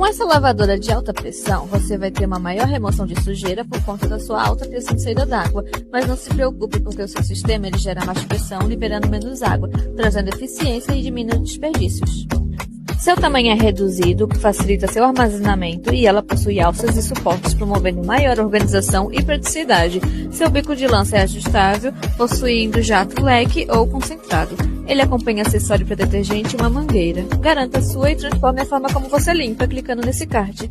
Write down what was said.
Com essa lavadora de alta pressão, você vai ter uma maior remoção de sujeira por conta da sua alta pressão de saída d'água, mas não se preocupe porque o seu sistema ele gera mais pressão, liberando menos água, trazendo eficiência e diminuindo desperdícios. Seu tamanho é reduzido, o que facilita seu armazenamento, e ela possui alças e suportes, promovendo maior organização e praticidade. Seu bico de lança é ajustável, possuindo jato leque ou concentrado. Ele acompanha acessório para detergente e uma mangueira. Garanta a sua e transforme a forma como você limpa clicando nesse card.